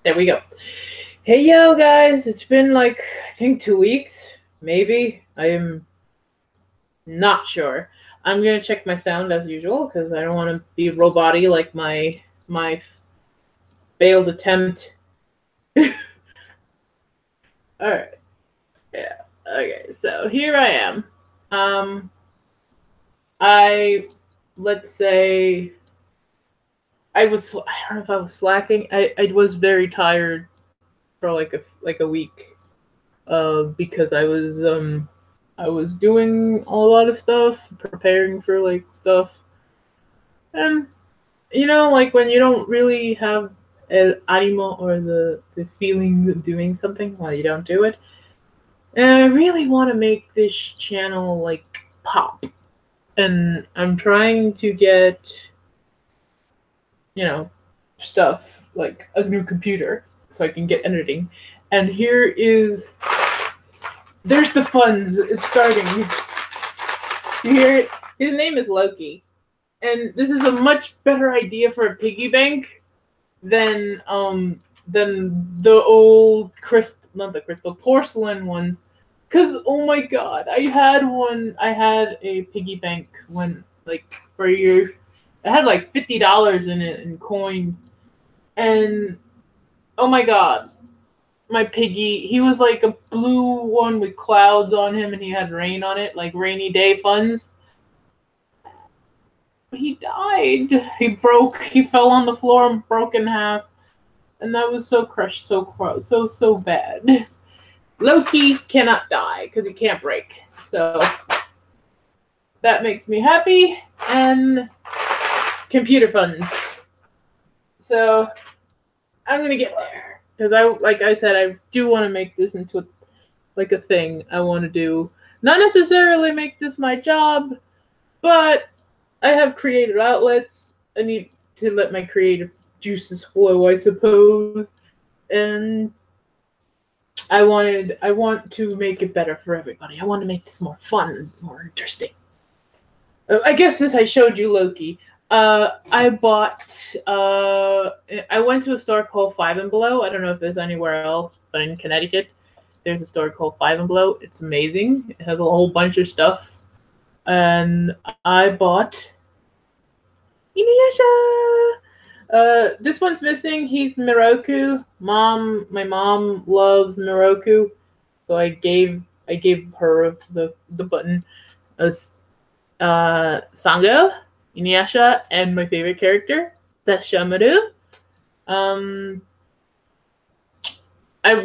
There we go. Hey, yo, guys. It's been like, I think 2 weeks, maybe. I am not sure. I'm going to check my sound as usual because I don't want to be robot-y like my failed attempt. Alright. Yeah. Okay, so here I am. Let's say, I don't know if I was slacking. I was very tired for like a week, because I was doing a lot of stuff, preparing for like stuff, and like when you don't really have an animo or the feeling of doing something, while you don't do it. And I really want to make this channel like pop, and I'm trying to get stuff like a new computer so I can get editing. And there's the funds. It's starting. You hear it? His name is Loki. And this is a much better idea for a piggy bank than the old porcelain ones. Cause oh my god, I had a piggy bank when for years. I had like $50 in it in coins. And oh my god, my piggy, he was like a blue one with clouds on him, and he had rain on it, like rainy day funds. He died. He fell on the floor and broke in half. And that was so crushed, so bad. Loki cannot die because he can't break. So that makes me happy. And computer funds. So I'm gonna get there because like I said, I do want to make this into a thing I want to do. Not necessarily make this my job, but I have creative outlets. I need to let my creative juices flow, I suppose. And I want to make it better for everybody. I want to make this more fun, more interesting. I guess I showed you Loki. I went to a store called Five and Below. I don't know if there's anywhere else, but in Connecticut, there's a store called Five and Below. It's amazing. It has a whole bunch of stuff. And I bought Inuyasha! This one's missing. He's Miroku. My mom loves Miroku. So I gave her the button. Sango, Inuyasha, and my favorite character, that's Shamaru. I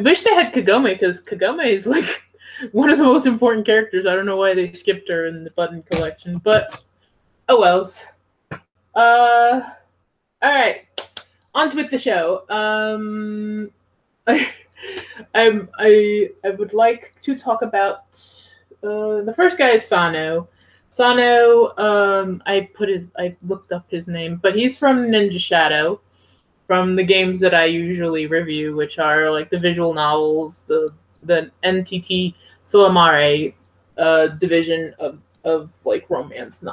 wish they had Kagome, because Kagome is like one of the most important characters. I don't know why they skipped her in the button collection, but oh wells. Alright. On with the show. I would like to talk about the first guy is Sano. Sano, I looked up his name, but he's from Ninja Shadow, from the games that I usually review, which are like the visual novels, the NTT Solmare division of like romance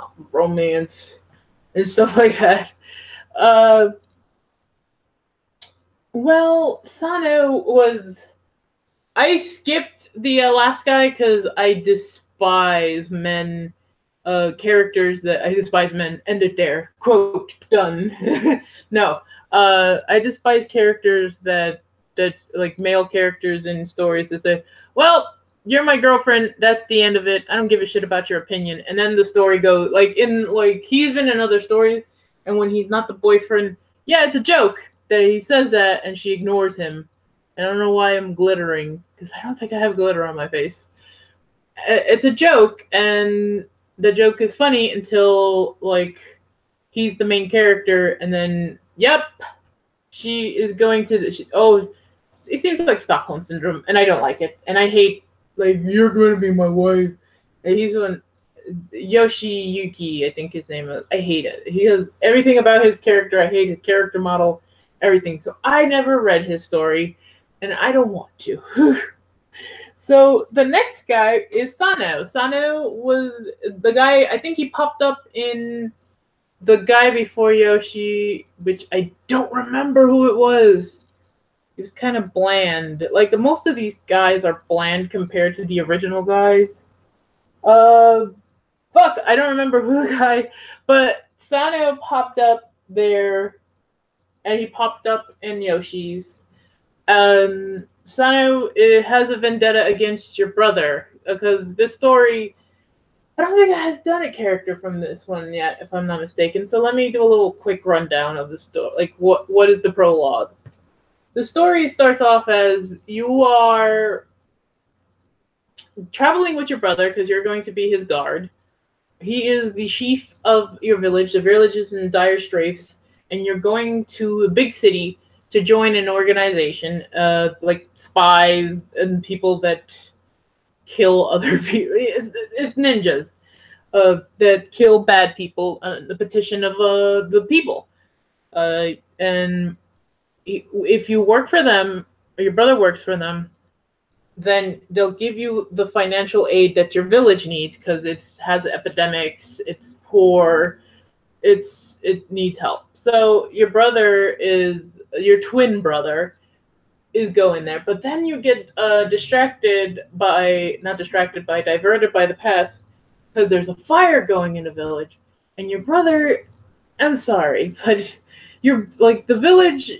and stuff like that. Well, Sano was. I skipped the last guy because I despise men. Characters that I despise men. Ended there. Quote done. No, I despise characters that like male characters in stories that say, "Well, you're my girlfriend. That's the end of it. I don't give a shit about your opinion." And then the story goes he's been in other stories, and when he's not the boyfriend, yeah, it's a joke that he says that, and she ignores him. And I don't know why I'm glittering because I don't think I have glitter on my face. It's a joke, and the joke is funny until, he's the main character, and then, yep, she is going to it seems like Stockholm Syndrome, and I don't like it. And I hate, you're going to be my wife. And he's one, Yoshiyuki, I think his name is. I hate it. He has everything about his character. I hate his character model, everything. So I never read his story, and I don't want to. So the next guy is Sano. Sano was the guy, I think he popped up in the guy before Yoshi, which I don't remember who it was. He was kind of bland. Like, most of these guys are bland compared to the original guys. Fuck, I don't remember who the guy, but Sano popped up there, and he popped up in Yoshi's. Sano has a vendetta against your brother, because this story, I don't think I have done a character from this one yet, if I'm not mistaken. So let me do a little quick rundown of the story. Like, what is the prologue? The story starts off as you are traveling with your brother because you're going to be his guard. He is the chief of your village. The village is in dire straits, and you're going to a big city to join an organization, like spies and people that kill other people. It's ninjas that kill bad people on the petition of the people. And if you work for them, or your brother works for them, then they'll give you the financial aid that your village needs because it has epidemics, it's poor, it needs help. So your twin brother is going there, but then you get diverted by the path because there's a fire going in the village, and your brother, I'm sorry, but the village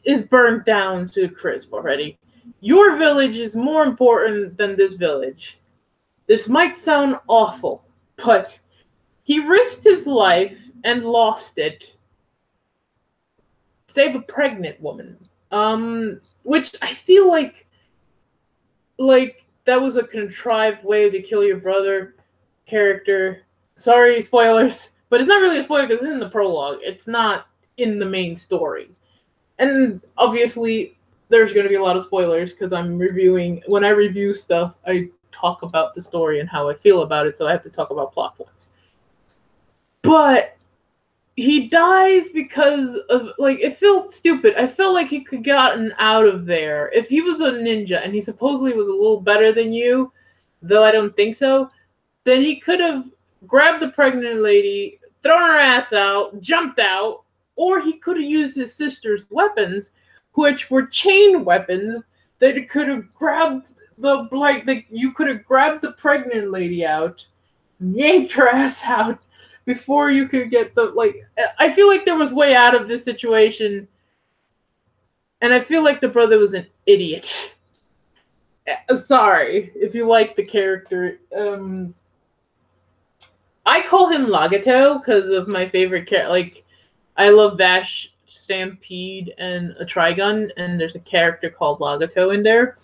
is burnt down to a crisp already. Your village is more important than this village. This might sound awful, but he risked his life and lost it to save a pregnant woman. Which I feel like that was a contrived way to kill your brother character. Sorry, spoilers, but it's not really a spoiler because it's in the prologue. It's not in the main story. And obviously, there's going to be a lot of spoilers because when I review stuff, I talk about the story and how I feel about it, so I have to talk about plot points. But he dies because of, it feels stupid. I felt like he could have gotten out of there. If he was a ninja and he supposedly was a little better than you, though I don't think so, then he could have grabbed the pregnant lady, thrown her ass out, jumped out, or he could have used his sister's weapons, which were chain weapons that could have grabbed you could have grabbed the pregnant lady out, yanked her ass out before you could get I feel like there was way out of this situation, and I feel like the brother was an idiot. Sorry if you like the character. I call him Lagato because of my favorite character. I love Vash, Stampede, and a Trigun, and there's a character called Lagato in there,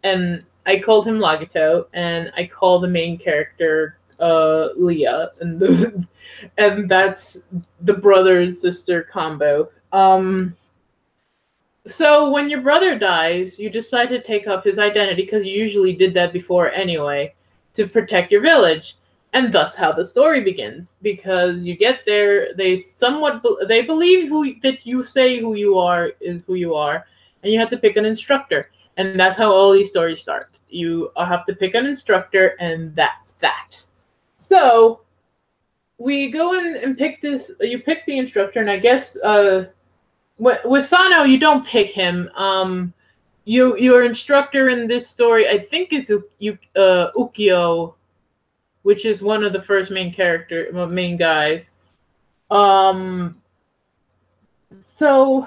and I called him Lagato, and I call the main character Leah, and that's the brother and sister combo. So when your brother dies, you decide to take up his identity because you usually did that before anyway, to protect your village. And thus how the story begins, because you get there, they believe that you say who you are is who you are, and you have to pick an instructor. And that's how all these stories start. You have to pick an instructor, and that's that. So we go in and pick this. You pick the instructor, and I guess with Sano, you don't pick him. Your instructor in this story, I think, is Ukyo, which is one of the first main guys. So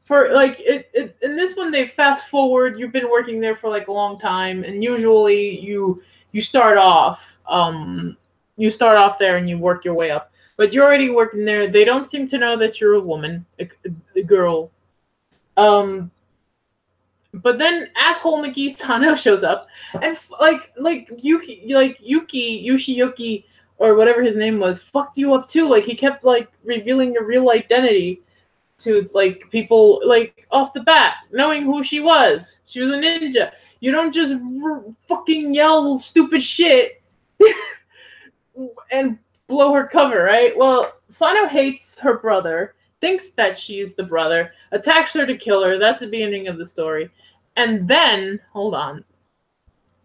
for in this one, they fast forward. You've been working there for a long time, and usually you start off there and you work your way up. But you're already working there. They don't seem to know that you're a woman, a girl. But then asshole Miki Sano shows up, and Yoshiyuki, or whatever his name was, fucked you up too. He kept revealing your real identity to people off the bat, knowing who she was. She was a ninja. You don't just fucking yell stupid shit and blow her cover, right? Well, Sano hates her brother, thinks that she's the brother, attacks her to kill her. That's the beginning of the story. And then, hold on.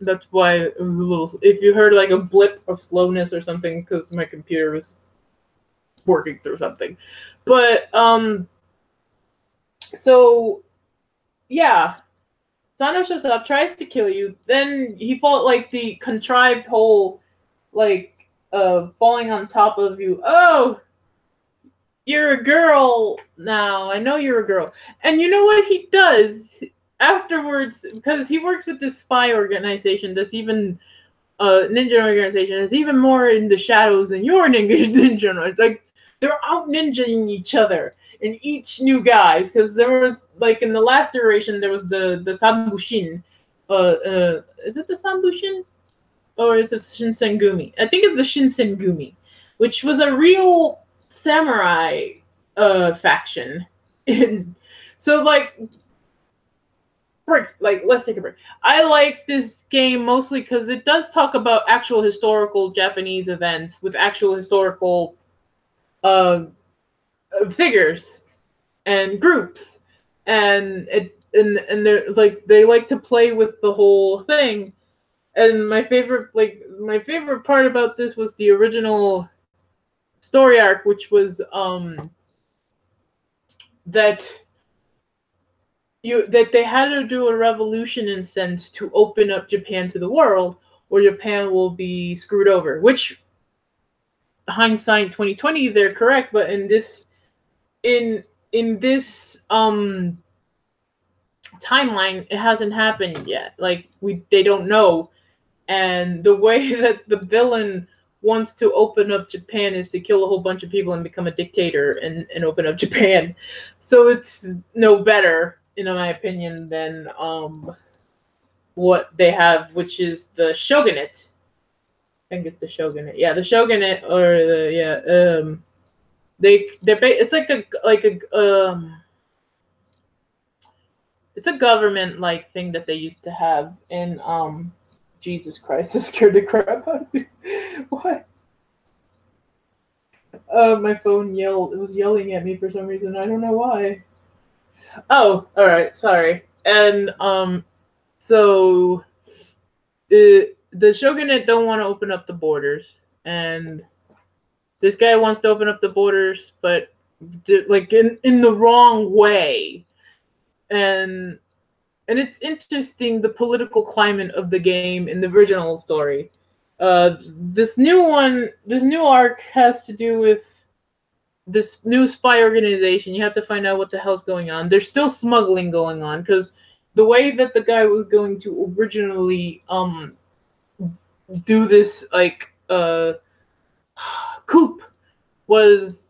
That's why it was a little... If you heard a blip of slowness or something, because my computer was working through something. But, so yeah, Sano shows up, tries to kill you. Then he fought like the contrived whole, like, falling on top of you. Oh, you're a girl now. I know you're a girl. And you know what he does afterwards? Because he works with this spy organization that's even ninja organization that's even more in the shadows than your ninja. Like, they're out ninjaing each other in each new guys. Because there was, like, in the last iteration, there was the Sambushin. Is it the Sambushin? Or is it Shinsengumi? I think it's the Shinsengumi, which was a real samurai faction. So, like, let's take a break. I like this game mostly because it does talk about actual historical Japanese events with actual historical figures and groups, and they're like, they like to play with the whole thing. And my favorite part about this was the original story arc, which was that they had to do a revolution in sense to open up Japan to the world, or Japan will be screwed over. Which, hindsight 2020, they're correct, but in this timeline, it hasn't happened yet. Like, they don't know. And the way that the villain wants to open up Japan is to kill a whole bunch of people and become a dictator and open up Japan. So it's no better, in my opinion, than what they have, which is the shogunate. I think it's the shogunate. Yeah, the shogunate, or it's it's a government like thing that they used to have in Jesus Christ, that scared the crap out of me. What? My phone yelled. It was yelling at me for some reason. I don't know why. Oh, all right. Sorry. And so the shogunate don't want to open up the borders, and this guy wants to open up the borders, but like in the wrong way. And it's interesting, the political climate of the game in the original story. This new arc has to do with this new spy organization. You have to find out what the hell's going on. There's still smuggling going on, because the way that the guy was going to originally do this, like, coup was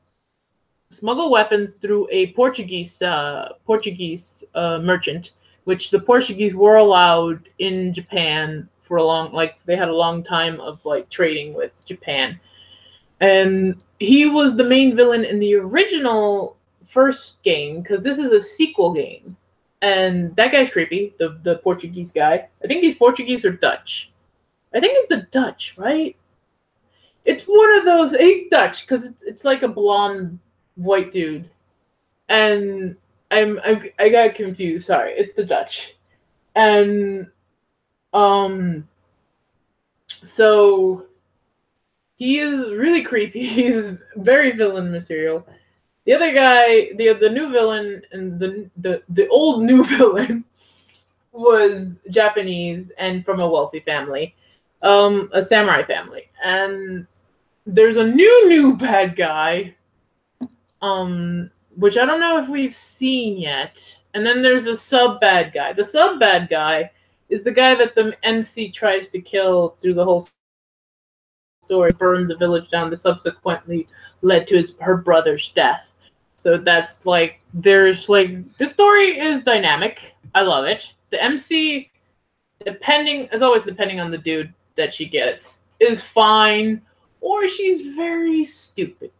smuggle weapons through a Portuguese merchant, which the Portuguese were allowed in Japan for they had a long time of like trading with Japan. And he was the main villain in the original first game, because this is a sequel game. And that guy's creepy, the Portuguese guy. I think he's Portuguese or Dutch. I think he's the Dutch, right? It's one of those. He's Dutch, because it's like a blonde white dude. And I got confused. Sorry, it's the Dutch. And so he is really creepy. He's very villain material. The other guy, the new villain, and the old new villain was Japanese and from a wealthy family, a samurai family. And there's a new bad guy, which I don't know if we've seen yet. And then there's a sub-bad guy. The sub-bad guy is the guy that the MC tries to kill through the whole story, burned the village down, that subsequently led to her brother's death. So that's like, there's like, the story is dynamic. I love it. The MC, depending on the dude that she gets, is fine, or she's very stupid.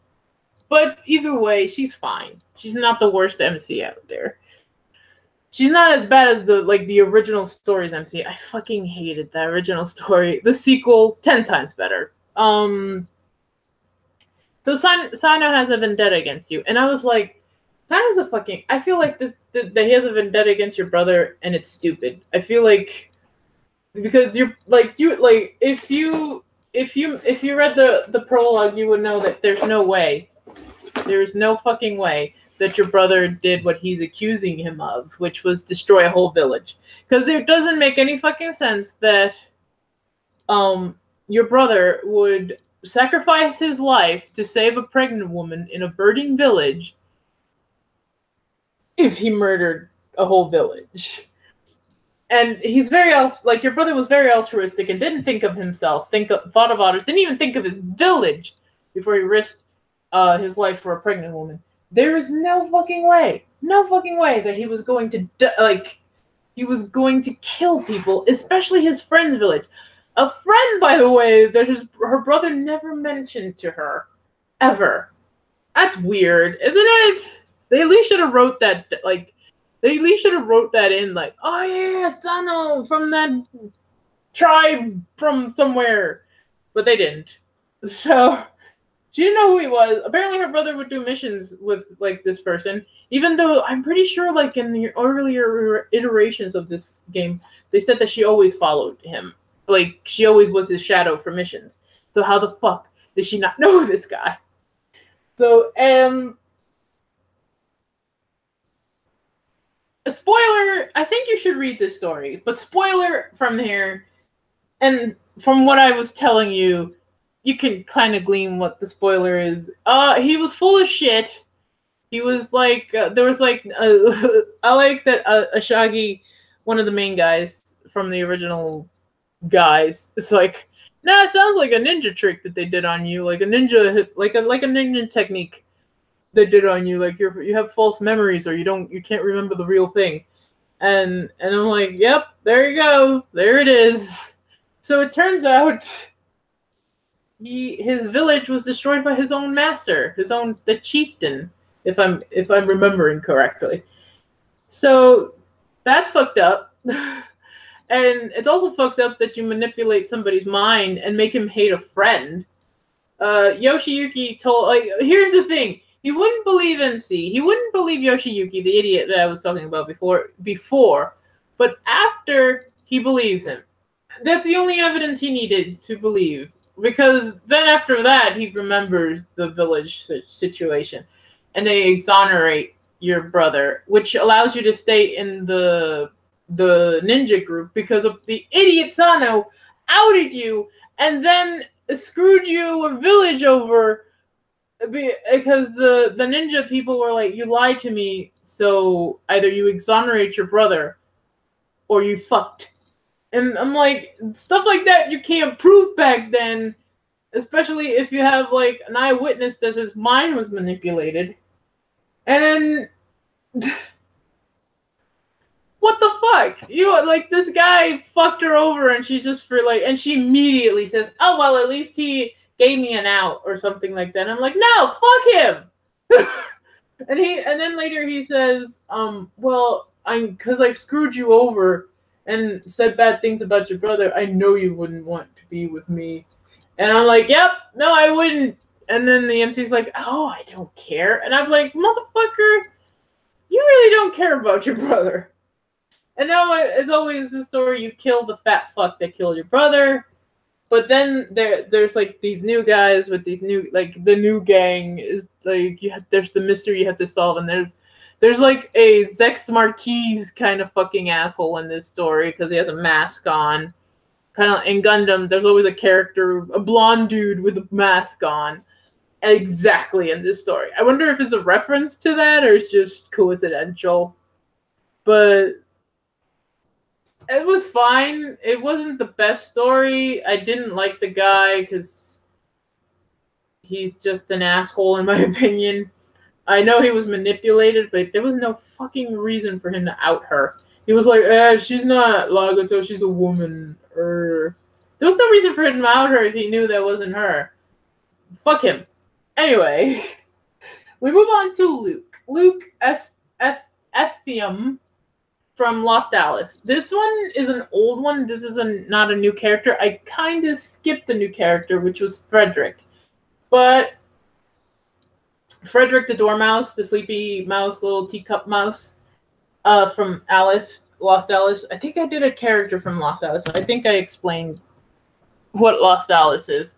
But either way, she's fine. She's not the worst MC out there. She's not as bad as the original story's MC. I fucking hated that original story. The sequel, 10 times better. So Sano has a vendetta against you, and I was like, Sano's a fucking. I feel like that he has a vendetta against your brother, and it's stupid. I feel like because if you read the prologue, you would know that there's no way. There's no fucking way that your brother did what he's accusing him of, which was destroy a whole village. Because it doesn't make any fucking sense that your brother would sacrifice his life to save a pregnant woman in a burning village if he murdered a whole village. And he's very, like, your brother was very altruistic and didn't think of himself, thought of others, didn't even think of his village before he risked his life for a pregnant woman. There is no fucking way that he was going to, he was going to kill people, especially his friend's village. A friend, by the way, that her brother never mentioned to her. Ever. That's weird, isn't it? They at least should have wrote that, in, like, oh yeah, Sano from that tribe from somewhere. But they didn't. So, she didn't know who he was. Apparently her brother would do missions with, like, this person. Even though, I'm pretty sure, like, in the earlier iterations of this game, they said that she always followed him. Like, she always was his shadow for missions. So how the fuck did she not know this guy? So, a spoiler, I think you should read this story, but spoiler from here, and from what I was telling you, you can kind of glean what the spoiler is. He was full of shit. He was like, there was like, I like that Ashagi, one of the main guys from the original guys, it's like, nah, it sounds like a ninja trick that they did on you, like a ninja, like a ninja technique they did on you, like you have false memories or you can't remember the real thing, and I'm like, yep, there you go, there it is. So it turns out his village was destroyed by his own master, the chieftain, if I'm remembering correctly. So that's fucked up. And it's also fucked up that you manipulate somebody's mind and make him hate a friend. Yoshiyuki told, like, here's the thing. He wouldn't believe MC. He wouldn't believe Yoshiyuki, the idiot that I was talking about before. But after, he believes him. That's the only evidence he needed to believe. Because then after that, he remembers the village situation. And they exonerate your brother, which allows you to stay in the ninja group because of the idiot Sano outed you and then screwed you a village over because the ninja people were like, you lied to me, so either you exonerate your brother or you fucked. And I'm like, stuff like that you can't prove back then, especially if you have like an eyewitness that his mind was manipulated. And then what the fuck? Like, this guy fucked her over and she's just and she immediately says, oh, well, at least he gave me an out or something like that. And I'm like, no, fuck him! and then later he says, well, because I screwed you over and said bad things about your brother, I know you wouldn't want to be with me. And I'm like, yep, no, I wouldn't. And then the MC's like, oh, I don't care. And I'm like, motherfucker, you really don't care about your brother. And now, as always, the story, you kill the fat fuck that killed your brother. But then there's like these new guys with these new, like, the new gang is like, there's the mystery you have to solve, and there's like a Zex Marquis kind of fucking asshole in this story because he has a mask on. Kind of in Gundam, there's always a character, a blonde dude with a mask on. Exactly in this story. I wonder if it's a reference to that or it's just coincidental. But it was fine. It wasn't the best story. I didn't like the guy because he's just an asshole in my opinion. I know he was manipulated, but there was no fucking reason for him to out her. He was like, she's not Lagato, she's a woman. Or there was no reason for him to out her if he knew that wasn't her. Fuck him. Anyway, we move on to Luke. Luke Ethium from Lost Alice. This one is an old one. This is not a new character. I kind of skipped the new character, which was Frederick. But Frederick the Dormouse, the sleepy mouse, little teacup mouse from Alice, Lost Alice. I think I did a character from Lost Alice. I think I explained what Lost Alice is.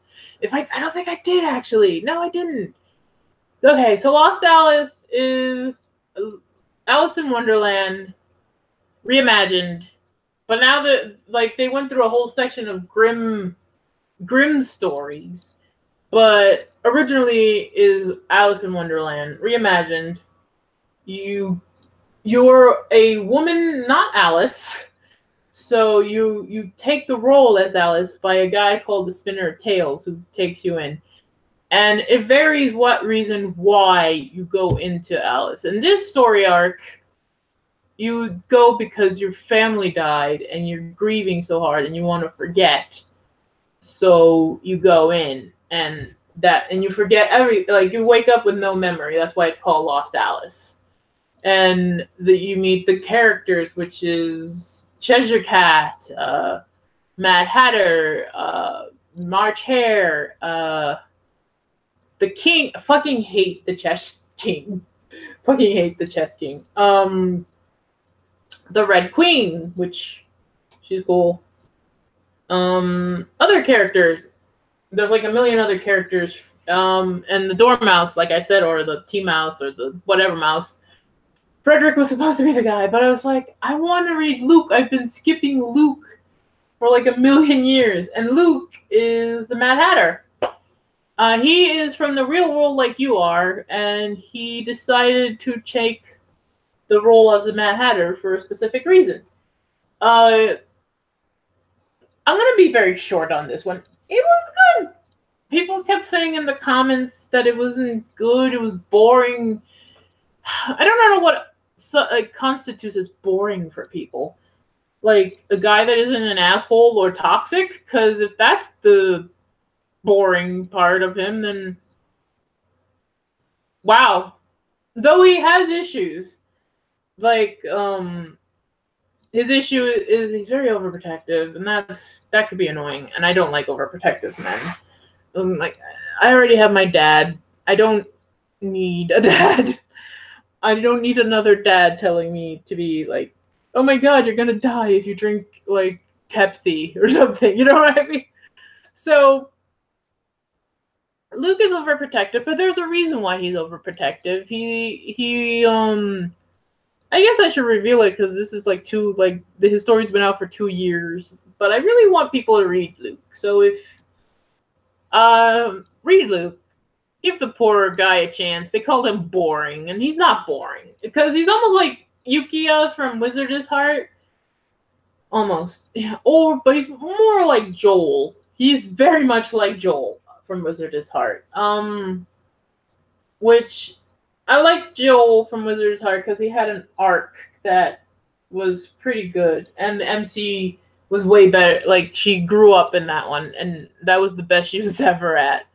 I don't think I did, actually. No, I didn't. Okay, so Lost Alice is Alice in Wonderland reimagined, but now that like they went through a whole section of grim stories, but originally is Alice in Wonderland reimagined. You're a woman, not Alice, so you take the role as Alice by a guy called the Spinner of Tales who takes you in. And it varies what reason why you go into Alice. In this story arc, you go because your family died and you're grieving so hard and you want to forget. So you go in and you forget you wake up with no memory. That's why it's called Lost Alice. And you meet the characters, which is Cheshire Cat, Mad Hatter, March Hare, the King. I fucking hate the Chess King. Fucking hate the Chess King. The Red Queen, which she's cool. Other characters. There's like a million other characters. And the Dormouse, like I said, or the Tea Mouse, or the whatever mouse. Frederick was supposed to be the guy, but I was like, I want to read Luke. I've been skipping Luke for like a million years. And Luke is the Mad Hatter. He is from the real world like you are, and he decided to take the role of the Mad Hatter for a specific reason. I'm going to be very short on this one. It was good. People kept saying in the comments that it wasn't good, it was boring. I don't know what constitutes as boring for people. Like, a guy that isn't an asshole or toxic? Because if that's the boring part of him, then wow. Though he has issues. Like, his issue is he's very overprotective, and that could be annoying, and I don't like overprotective men. Like, I already have my dad. I don't need a dad. I don't need another dad telling me to be like, oh my god, you're gonna die if you drink, like, Pepsi or something. You know what I mean? So, Luke is overprotective, but there's a reason why he's overprotective. I guess I should reveal it because this is his story's been out for 2 years, but I really want people to read Luke. So if, read Luke. Give the poor guy a chance. They called him boring, and he's not boring. Because he's almost like Yukiya from Wizard's Heart. Almost. Yeah. But he's more like Joel. He's very much like Joel from Wizard's Heart. Which, I like Joel from Wizard's Heart because he had an arc that was pretty good. And the MC was way better. Like, she grew up in that one, and that was the best she was ever at.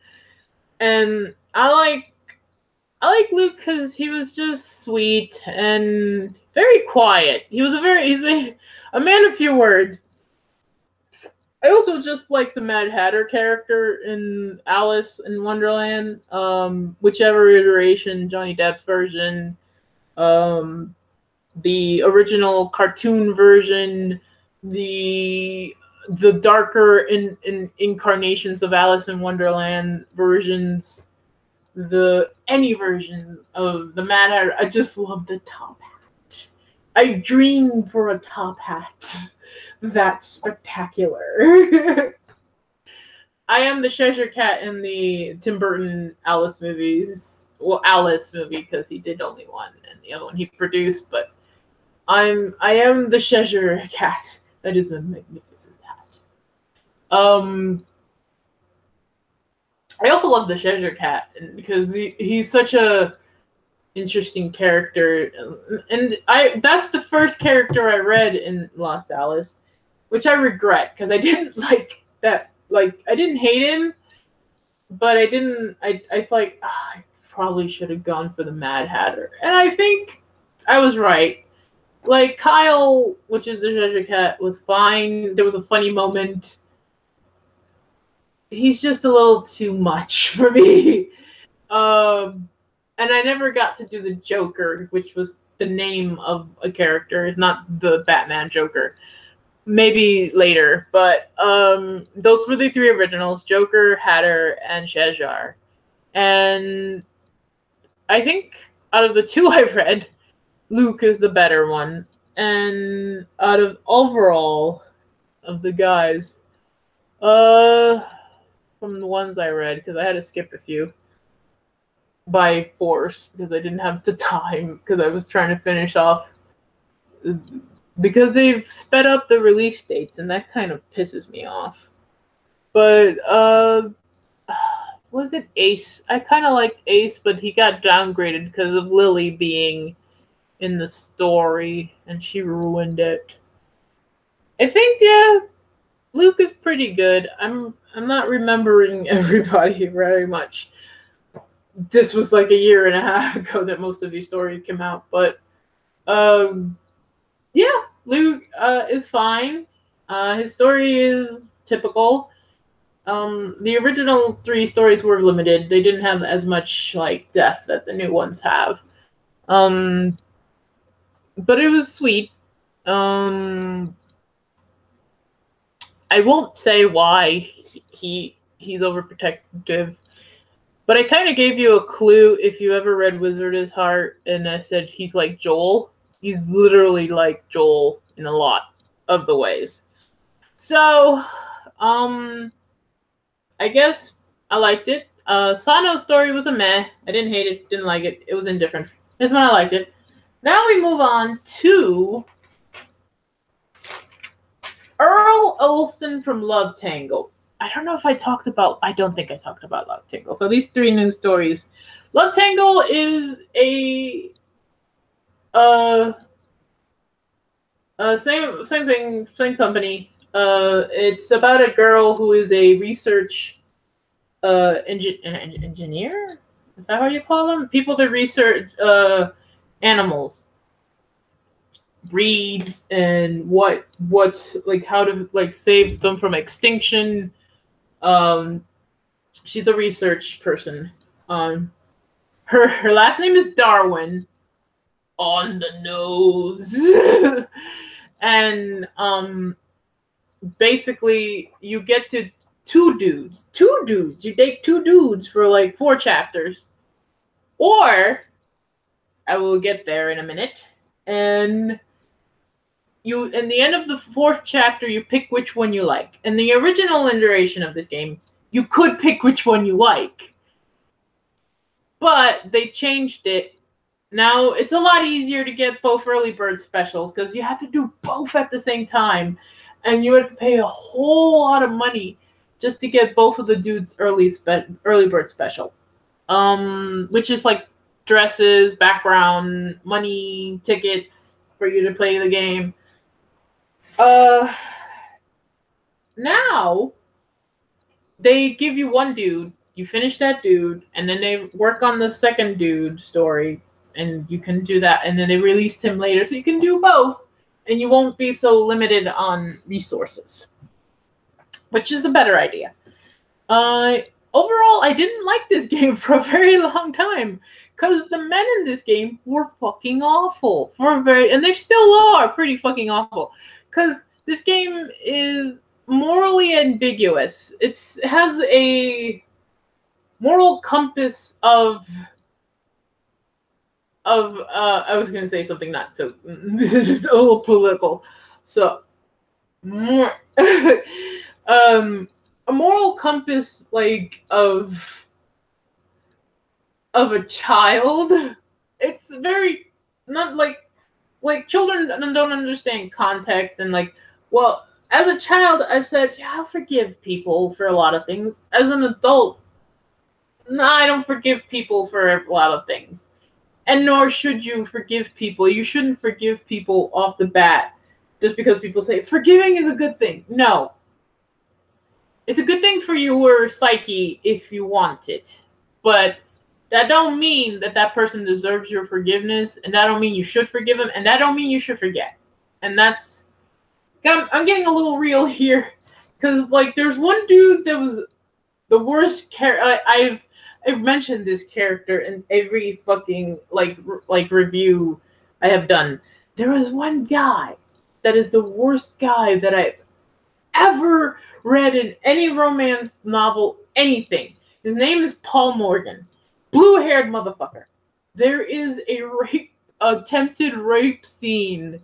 And I like Luke because he was just sweet and very quiet. He's a man of few words. I also just like the Mad Hatter character in Alice in Wonderland. Whichever iteration, Johnny Depp's version, the original cartoon version, the darker incarnations of Alice in Wonderland versions, any version of the Mad Hatter. I just love the top hat. I dream for a top hat that's spectacular. I am the Cheshire Cat in the Tim Burton Alice movies. Well, Alice movie, because he did only one, and the other one he produced, but I am the Cheshire Cat. That is a magnificent hat. I also love the Cheshire Cat because he's such a interesting character, and that's the first character I read in Lost Alice, which I regret because I didn't like that. Like, I didn't hate him, but I feel like I probably should have gone for the Mad Hatter, and I think I was right. Like, Kyle, which is the Cheshire Cat, was fine. There was a funny moment. He's just a little too much for me. And I never got to do the Joker, which was the name of a character. It's not the Batman Joker. Maybe later. But those were the three originals. Joker, Hatter, and Cheshire. And I think out of the two I've read, Luke is the better one. And out of overall of the guys, from the ones I read, because I had to skip a few by force because I didn't have the time because I was trying to finish off because they've sped up the release dates and that kind of pisses me off. But was it Ace? I kind of liked Ace, but he got downgraded because of Lily being in the story and she ruined it. I think Luke is pretty good. I'm not remembering everybody very much. This was like a year and a half ago that most of these stories came out, but yeah, Luke is fine. His story is typical. The original 3 stories were limited. They didn't have as much like death that the new ones have. But it was sweet. I won't say why he's overprotective, but I kind of gave you a clue if you ever read Wizard's Heart, and I said he's like Joel. He's literally like Joel in a lot of the ways. So, I guess I liked it. Sano's story was a meh. I didn't hate it, didn't like it. It was indifferent. This one I liked it. Now we move on to Earl Olson from Love Tangle. I don't think I talked about Love Tangle. So these 3 new stories. Love Tangle is a same thing, same company. It's about a girl who is a research engineer? Is that how you call them? People that research animals, breeds, and what's like how to like save them from extinction. She's a research person. Her last name is Darwin. On the nose. And basically you get to 2 dudes. You date 2 dudes for like 4 chapters. Or I will get there in a minute. And you, in the end of the 4th chapter, you pick which one you like. In the original iteration of this game, you could pick which one you like. But they changed it. Now, it's a lot easier to get both early bird specials because you have to do both at the same time. And you have to pay a whole lot of money just to get both of the dudes' early bird special. Which is like dresses, background, money, tickets for you to play the game. Now, they give you 1 dude, you finish that dude, and then they work on the second dude story. And you can do that, and then they released him later, so you can do both, and you won't be so limited on resources, which is a better idea. Overall, I didn't like this game for a very long time, because the men in this game were fucking awful, and they still are pretty fucking awful, because this game is morally ambiguous. It has a moral compass of I was going to say something not so, this is a little political. So, a moral compass, like, of a child. It's very, not like children don't understand context and like, well, as a child, I've said, yeah, I'll forgive people for a lot of things. As an adult, no, I don't forgive people for a lot of things. And nor should you forgive people. You shouldn't forgive people off the bat just because people say, forgiving is a good thing. No. It's a good thing for your psyche if you want it. But that don't mean that person deserves your forgiveness. And that don't mean you should forgive them. And that don't mean you should forget. And that's... I'm getting a little real here. Because, like, there's one dude that was the worst character... I've mentioned this character in every fucking like review I have done. There was one guy that is the worst guy that I've ever read in any romance novel, anything. His name is Paul Morgan. Blue-haired motherfucker. there is a attempted rape scene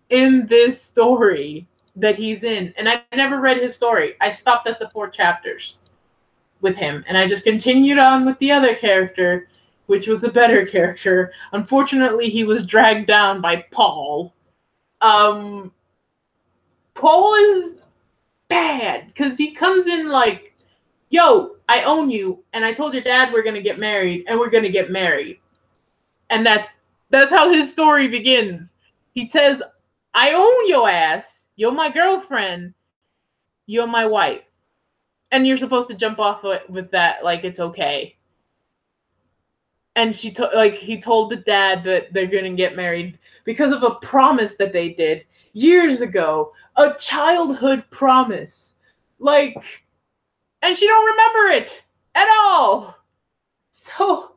in this story that he's in. And I never read his story. I stopped at the 4 chapters with him. And I just continued on with the other character, which was a better character. Unfortunately, he was dragged down by Paul. Paul is bad because he comes in like, yo, I own you, and I told your dad we're gonna get married, and we're gonna get married. And that's how his story begins. He says, I own your ass. You're my girlfriend. You're my wife. And you're supposed to jump off with that like it's okay. And he told the dad that they're gonna get married because of a promise that they did years ago. A childhood promise. Like, and she don't remember it at all. So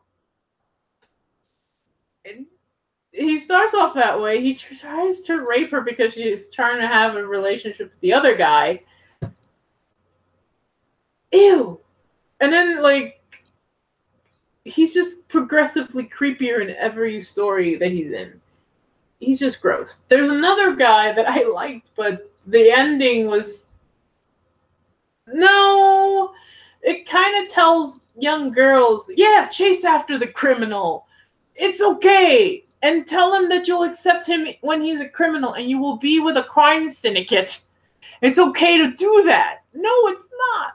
he starts off that way. He tries to rape her because she's trying to have a relationship with the other guy. Ew. And then, like, he's just progressively creepier in every story that he's in. He's just gross. There's another guy that I liked, but the ending was... No! It kind of tells young girls, yeah, chase after the criminal. It's okay. And tell him that you'll accept him when he's a criminal and you will be with a crime syndicate. It's okay to do that. No, it's not.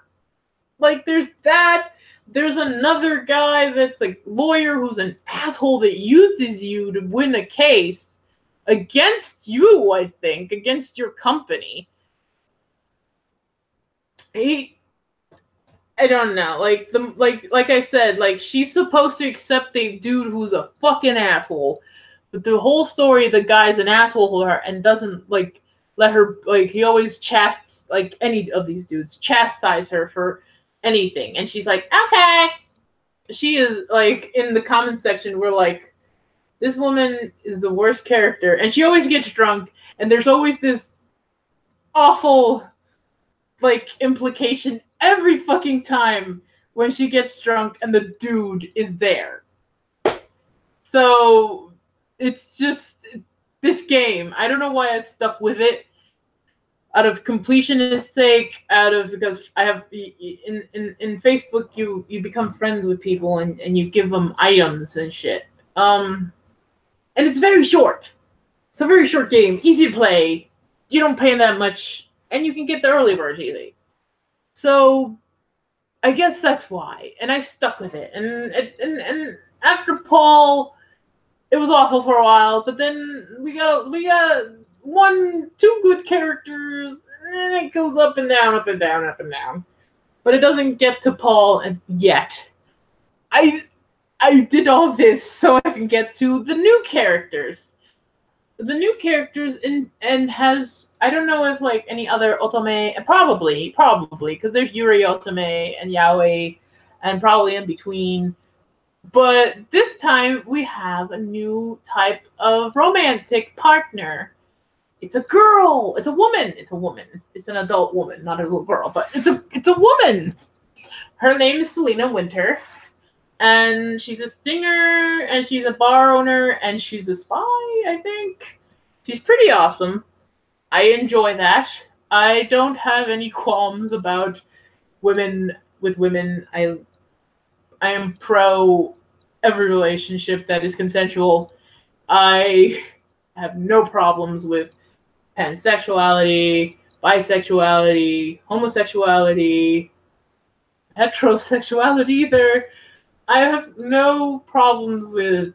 Like, there's that. There's another guy that's a lawyer who's an asshole that uses you to win a case against you, I think, against your company. I don't know. Like I said, like, she's supposed to accept a dude who's a fucking asshole. But the whole story, the guy's an asshole to her and doesn't, like, let her, like, he always like, any of these dudes chastise her for anything. And she's like, okay. She is, like, in the comment section, we're like, this woman is the worst character. And she always gets drunk. And there's always this awful, like, implication every fucking time when she gets drunk and the dude is there. So... it's just this game. I don't know why I stuck with it. Out of completionist sake, because I have in Facebook you become friends with people and you give them items and shit. And it's very short. It's a very short game, easy to play. You don't pay that much, and you can get the early bird easy. So I guess that's why. And I stuck with it. And after Paul, it was awful for a while, but then we got 2 good characters, and it goes up and down, up and down, up and down. But it doesn't get to Paul yet. I did all this so I can get to the new characters. The new characters and has, I don't know if like any other otome, probably, because there's Yuri otome and yaoi, and probably in between. But this time, we have a new type of romantic partner. It's a girl. It's a woman. It's an adult woman, not a little girl, but it's a woman. Her name is Selena Winter, and she's a singer, and she's a bar owner, and she's a spy, I think. She's pretty awesome. I enjoy that. I don't have any qualms about women with women. I am pro every relationship that is consensual. I have no problems with pansexuality, bisexuality, homosexuality, heterosexuality either. I have no problems with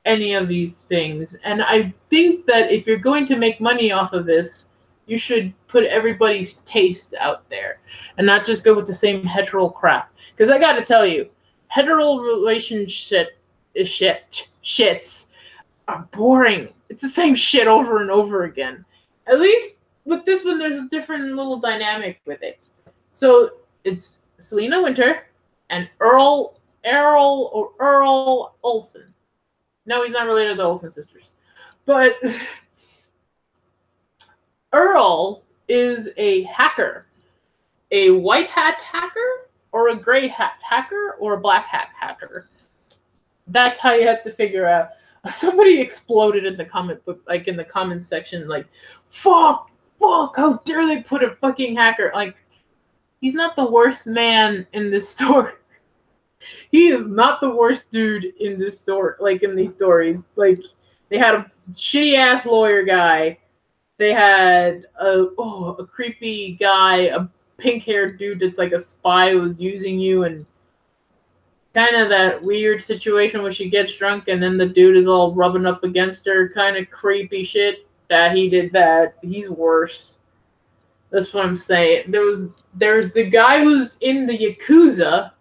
any of these things. And I think that if you're going to make money off of this, you should put everybody's taste out there and not just go with the same hetero crap. Because I gotta tell you, hetero relationshits are boring. It's the same shit over and over again. At least with this one, there's a different little dynamic with it. So it's Selena Winter and Earl Olsen. No, he's not related to the Olsen sisters. But Earl is a hacker. A white hat hacker, or a gray hat hacker, or a black hat hacker. That's how you have to figure out. Somebody exploded in the comment book, like in the comments section, like, fuck, how dare they put a fucking hacker? Like, he's not the worst man in this story. He is not the worst dude in this story, like in these stories. Like, they had a shitty ass lawyer guy. They had a creepy guy, a pink haired dude that's like a spy who was using you, and kind of that weird situation where she gets drunk and then the dude is all rubbing up against her, kind of creepy shit. That he did that. He's worse. That's what I'm saying. There's the guy who's in the Yakuza.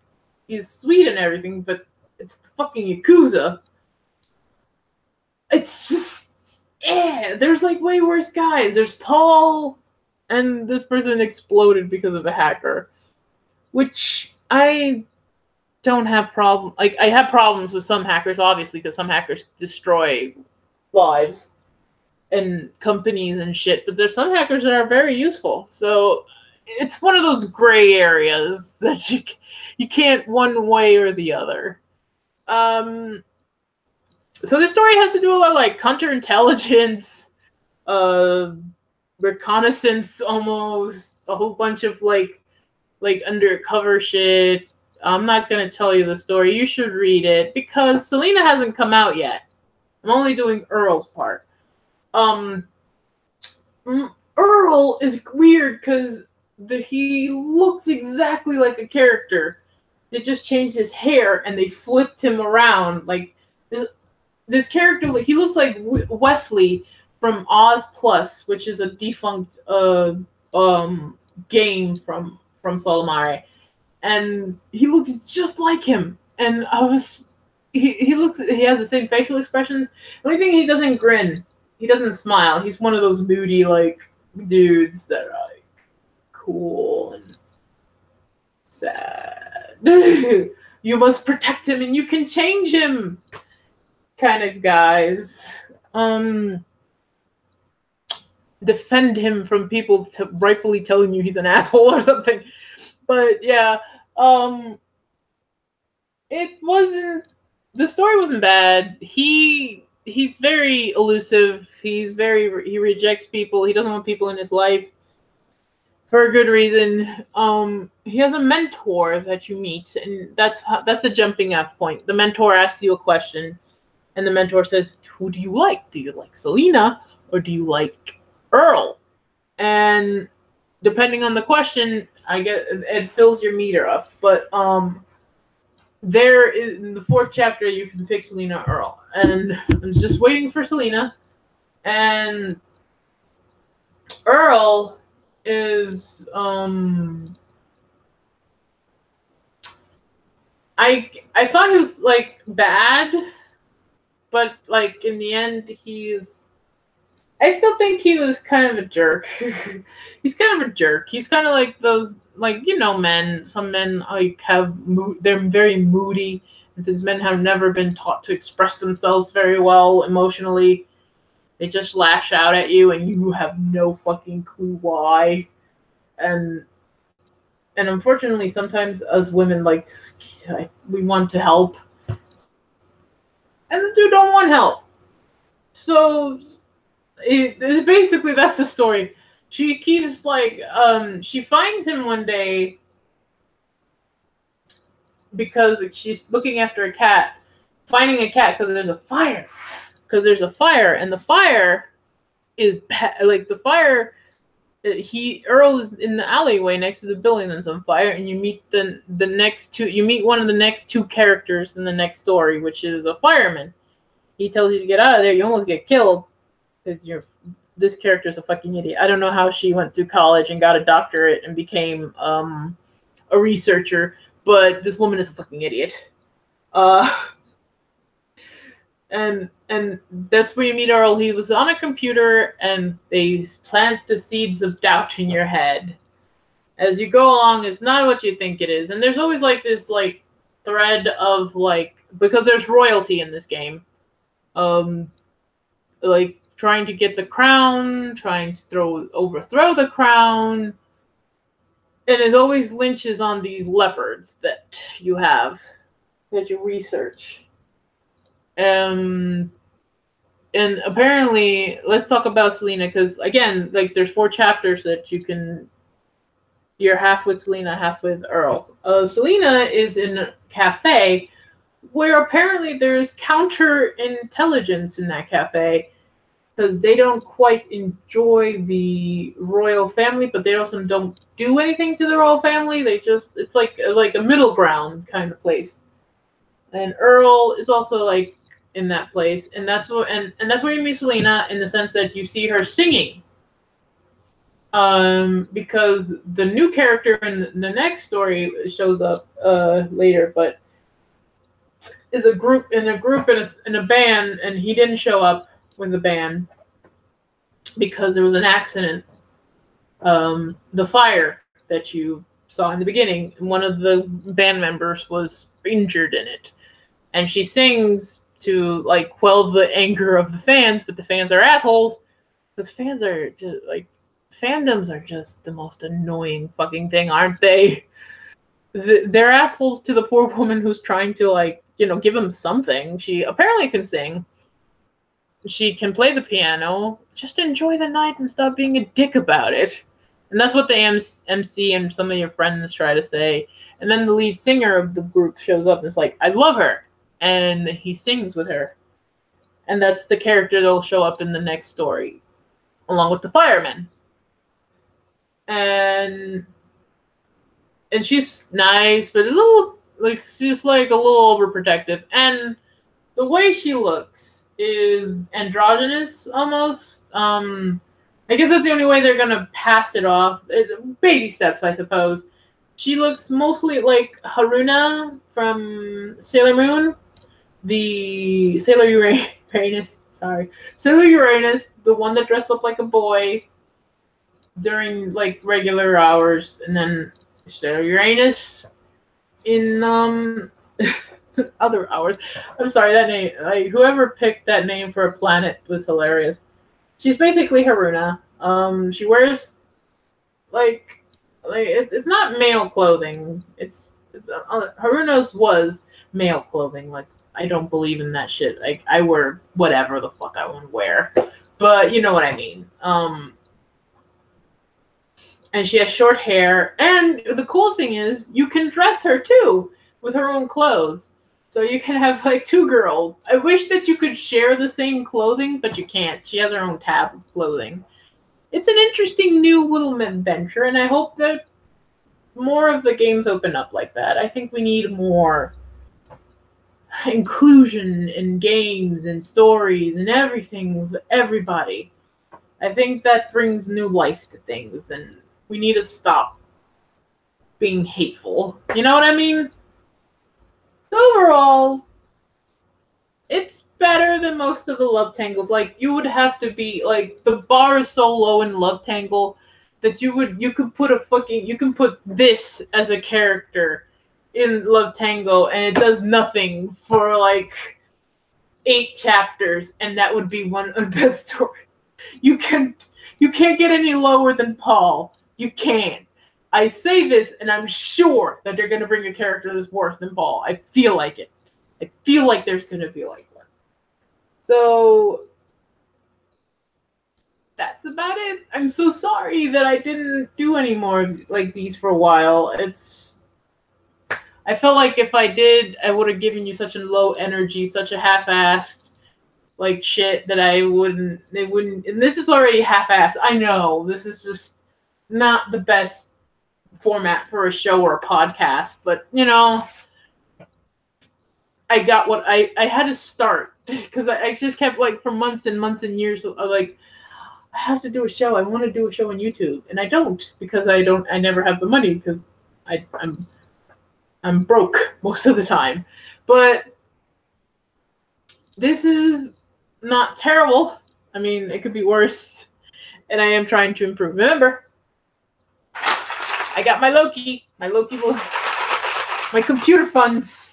He's sweet and everything, but it's the fucking Yakuza. It's just, there's like way worse guys. There's Paul, and this person exploded because of a hacker, which I don't have problem. Like, I have problems with some hackers, obviously, because some hackers destroy lives and companies and shit. But there's some hackers that are very useful. So it's one of those gray areas that you can't one way or the other. So this story has to do a lot like counterintelligence, reconnaissance, almost a whole bunch of like undercover shit. I'm not gonna tell you the story. You should read it because Selena hasn't come out yet. I'm only doing Earl's part. Earl is weird because he looks exactly like a character. They just changed his hair and they flipped him around. Like this character, he looks like Wesley from Oz Plus, which is a defunct game from Solmare, and he looks just like him. And he has the same facial expressions. The only thing, he doesn't grin. He doesn't smile. He's one of those moody like dudes that are like cool and sad. You must protect him and you can change him kind of guys. Defend him from people rightfully telling you he's an asshole or something. But yeah, the story wasn't bad. He's very elusive. He rejects people. He doesn't want people in his life for a good reason. He has a mentor that you meet, and that's the jumping off point. The mentor asks you a question, and the mentor says, "Who do you like? Do you like Selena or do you like Earl?" And depending on the question, it fills your meter up. But there in the 4th chapter, you can pick Selena or Earl, and I'm just waiting for Selena. And Earl is I thought he was like bad, but like in the end I still think he was kind of a jerk. He's kind of a jerk. He's kind of like those, like, men. Some men like they're very moody, and since men have never been taught to express themselves very well emotionally, they just lash out at you, and you have no fucking clue why. And unfortunately, sometimes as women, we want to help, and the dude don't want help. So basically that's the story. She keeps she finds him one day because she's looking after a cat, finding a cat because there's a fire. And the fire is the fire. Earl is in the alleyway next to the building that's on fire, and you meet the next two. You meet one of the next two characters in the next story, which is a fireman. He tells you to get out of there. You almost get killed because this character's a fucking idiot. I don't know how she went to college and got a doctorate and became a researcher, but this woman is a fucking idiot. And that's where you meet Earl. He was on a computer, and they plant the seeds of doubt in your head. As you go along, it's not what you think it is. And there's always this thread of because there's royalty in this game. Trying to get the crown, trying to overthrow the crown. And it always lynches on these leopards that you have, that you research. And apparently, let's talk about Selena, because again, like, there's 4 chapters that you're half with Selena, half with Earl. Selena is in a cafe where apparently there's counterintelligence in that cafe, because they don't quite enjoy the royal family, but they also don't do anything to the royal family. It's like a middle ground kind of place. And Earl is also like in that place, and that's where you meet Selena, in the sense that you see her singing. Because the new character in the next story shows up later, but is in a band, and he didn't show up with the band because there was an accident. The fire that you saw in the beginning, one of the band members was injured in it, and she sings to like quell the anger of the fans, but the fans are assholes, because fans are just like, fandoms are just the most annoying fucking thing, aren't they? They're assholes to the poor woman who's trying to, like, give them something. She apparently can sing. She can play the piano. Just enjoy the night and stop being a dick about it. And that's what the MC and some of your friends try to say. And then the lead singer of the group shows up and is like, I love her. And he sings with her. And that's the character that'll show up in the next story, along with the fireman. And she's nice, but a little, like, she's like a little overprotective. And the way she looks is androgynous almost. I guess that's the only way they're gonna pass it off. Baby steps, I suppose. She looks mostly like Haruna from Sailor Moon, the Sailor Uranus. Sorry, Sailor Uranus, the one that dressed up like a boy during like regular hours, and then Sailor Uranus in other hours. I'm sorry, that name. Like, whoever picked that name for a planet was hilarious. She's basically Haruna. She wears like it's not male clothing. It's Haruna's was male clothing. Like, I don't believe in that shit. Like, I wear whatever the fuck I want to wear, but you know what I mean. And she has short hair, and the cool thing is you can dress her too with her own clothes. So you can have like 2 girls. I wish that you could share the same clothing, but you can't. She has her own tab of clothing. It's an interesting new little adventure, and I hope that more of the games open up like that. I think we need more inclusion in games and stories and everything with everybody. I think that brings new life to things, and we need to stop being hateful. You know what I mean? So overall, it's better than most of the love tangles. Like, you would have to be like, the bar is so low in love tangle that you can put this as a character in Love Tango, and it does nothing for like 8 chapters, and that would be one of the best story. You can't get any lower than Paul. You can't. I say this, and I'm sure that they're going to bring a character that's worse than Paul. I feel like it. I feel like there's going to be like one. So that's about it. I'm so sorry that I didn't do any more like these for a while. I felt like if I did, I would have given you such a low energy, such a half-assed like shit that they wouldn't, and this is already half-assed. I know, this is just not the best format for a show or a podcast, but I got what I had to start, because I just kept like for months and months and years like, I have to do a show. I want to do a show on YouTube, and I don't, because I never have the money, because I'm broke most of the time. But this is not terrible. I mean, it could be worse, and I am trying to improve. Remember, I got my Loki will, my computer funds.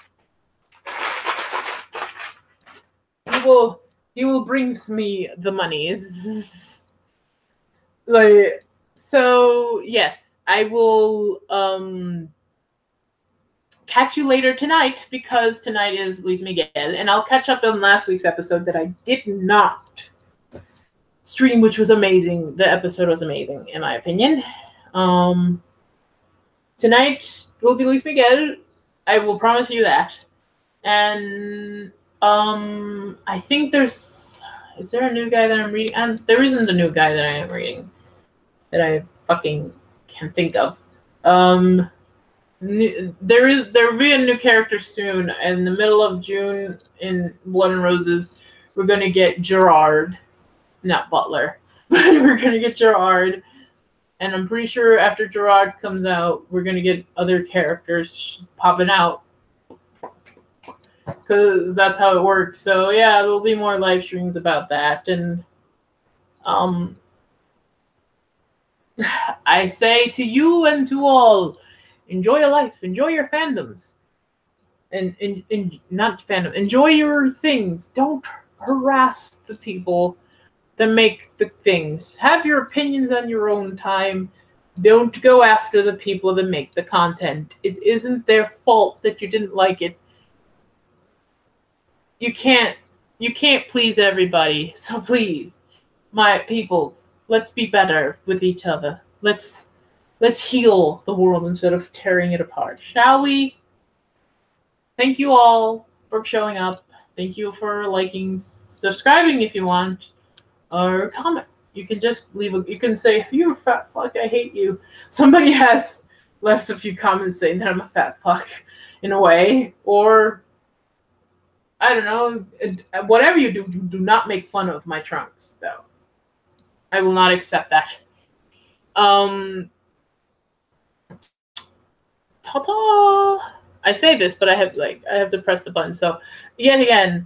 He will brings me the monies. Like, so yes, I will catch you later tonight, because tonight is Luis Miguel, and I'll catch up on last week's episode that I did not stream, which was amazing. The episode was amazing, in my opinion. Tonight will be Luis Miguel. I will promise you that. And I think is there a new guy that I'm reading? There isn't a new guy that I am reading that I fucking can think of. There will be a new character soon. In the middle of June in Blood and Roses, we're gonna get Gerard, not Butler, but we're gonna get Gerard. And I'm pretty sure after Gerard comes out, we're gonna get other characters popping out, because that's how it works. So yeah, there'll be more live streams about that. And I say to you and to all, enjoy your life, enjoy your fandoms, and not fandom, enjoy your things. Don't harass the people that make the things. Have your opinions on your own time. Don't go after the people that make the content. It isn't their fault that you didn't like it. You can't please everybody. So please, my peoples, let's be better with each other. Let's heal the world instead of tearing it apart. Shall we? Thank you all for showing up. Thank you for liking, subscribing if you want, or comment. You can just you can say, "You're a fat fuck, I hate you." Somebody has left a few comments saying that I'm a fat fuck, in a way. Or, I don't know, whatever you do, do not make fun of my trunks, though. I will not accept that. Ta-ta! I say this, but I have to press the button. So, yet again,